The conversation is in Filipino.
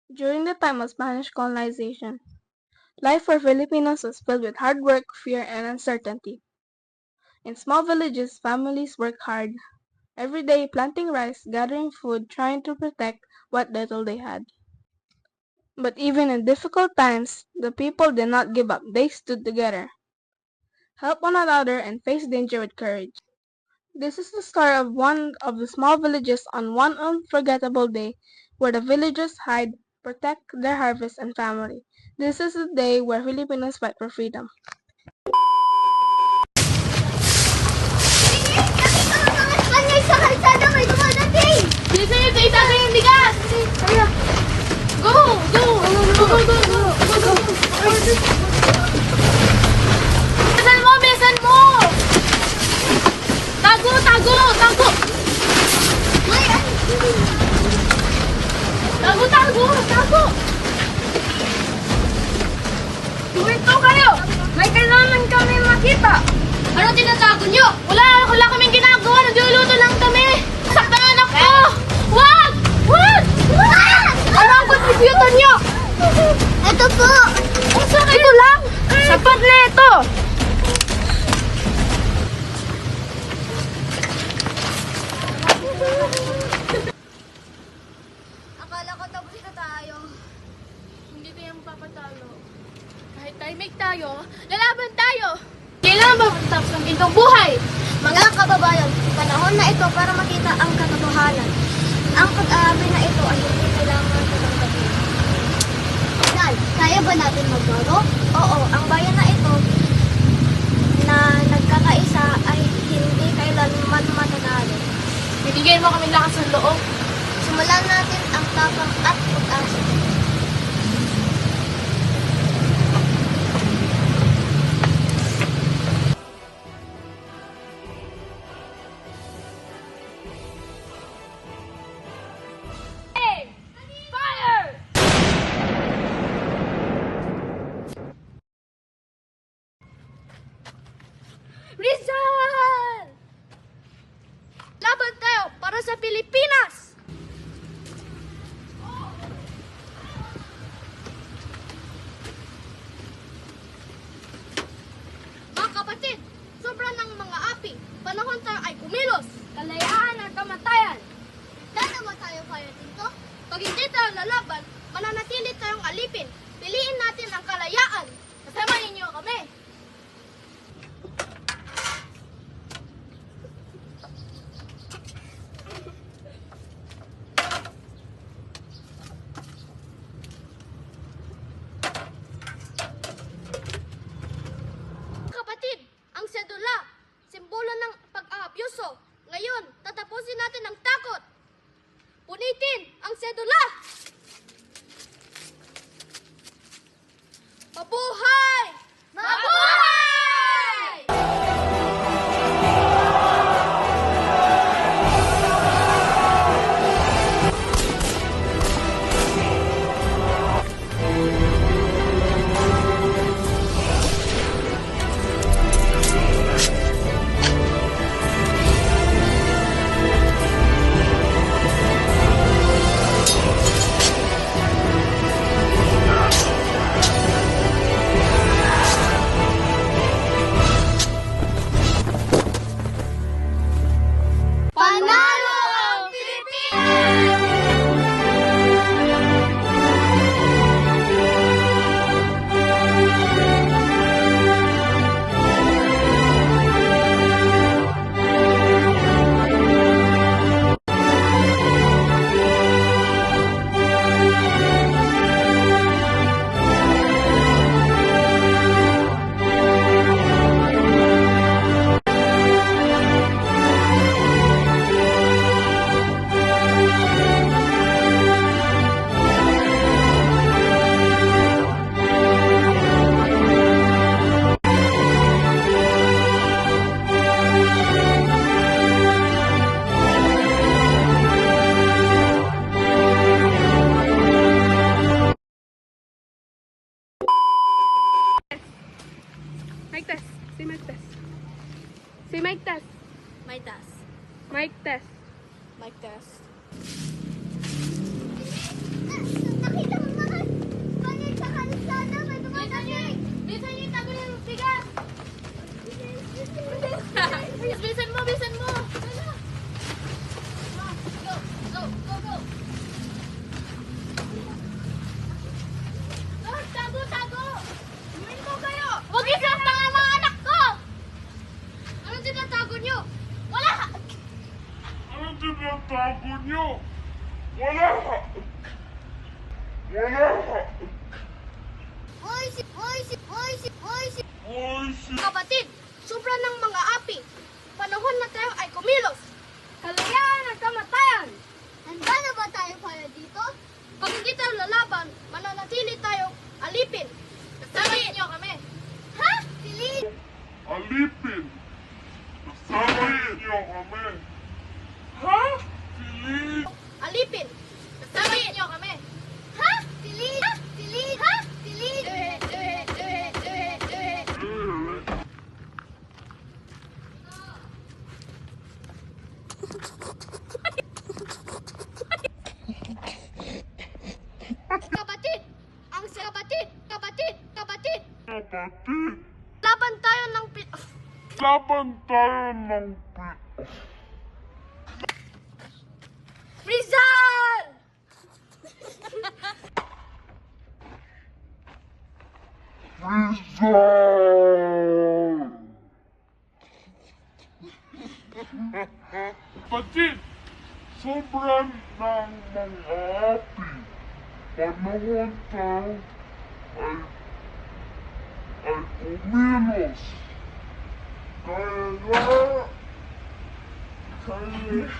During the time of Spanish colonization, life for Filipinos was filled with hard work, fear, and uncertainty. In small villages, families worked hard, every day planting rice, gathering food, trying to protect what little they had. But even in difficult times, the people did not give up. They stood together, helped one another, and faced danger with courage. This is the story of one of the small villages on one unforgettable day where the villagers hide, protect their harvest and family. This is the day where Filipinos fight for freedom. Sa kalsada may dumadating! Bilisan niyo, sa itabi yung bigas! Go! Go! Go! Go! Go! Go! Go! Bilisan mo! Bilisan mo! Tago! Tago! Tago! Tago! Tago! Tago! Tuminto kayo! May kailangan kami makita! Ano tinatago niyo? Wala kaming ginagawa. Nagluluto lang kami. Saktan ang anak ko! Wag! Wag! Wag! Ano ang contributor niyo? Ito po! Ito lang! Sapat na ito! Akala ko tapos na tayo. Hindi tayo papatalo. Kahit tahimik tayo, lalaban tayo! Kailangan ba matapos ang gintong buhay? Mga kababayan, panahon na ito para makita ang katotohanan. Ang pag-aapi na ito ay hindi kailangan tatanggalin. Dahil, kaya ba natin magbago? Oo, ang bayan na ito na nagkakaisa ay hindi kailanman matatalo. Binigyan mo kami lakas ng loob. Simulan natin ang tapang at pag-asa. Fire! Rizal! Laban tayo para sa Pilipinas! Mga kapatid, sobra ng mga api. Panahon tayo ay kumilos. Kalayaan at kamatayan. Dada ba tayo kaya dito? Pag hindi tayo lalaban, mananatili tayong alipin. Piliin natin ang kalayaan. Kasama ninyo kami. Kapatid, ang sedula, simbolo ng pag-aabyuso. Ngayon, tatapusin natin ang takot. Punitin ang sedula! Mabuhay! Mabuhay! Panalo ang Pilipinas! Mic test. Say mic test. Say mic test. May tas. Mic test. Mic test. Nakita mo Kapatid, sobra ng mga api. Panahon na tayo ay kumilos. Kalayaan ang kamatayan. Handa na ba tayo para dito? Pag hindi tayo lalaban, mananatili tayo alipin. Kasamahin niyo kami. Ha? Silid! Alipin! Kasamahin niyo kami! Ha? Silid! Alipin. Kasamahin niyo kami. Ha? Silid! Ha? Silid! Ha? Silid! Kapatid! Ang kapatid! Kapatid! Kapatid! Kapatid! Laban tayo ng Laban tayo ng Rizal! Rizal! Kapatid! Sobrang ng mga api. Panahon tayo ay kumilos. Kaya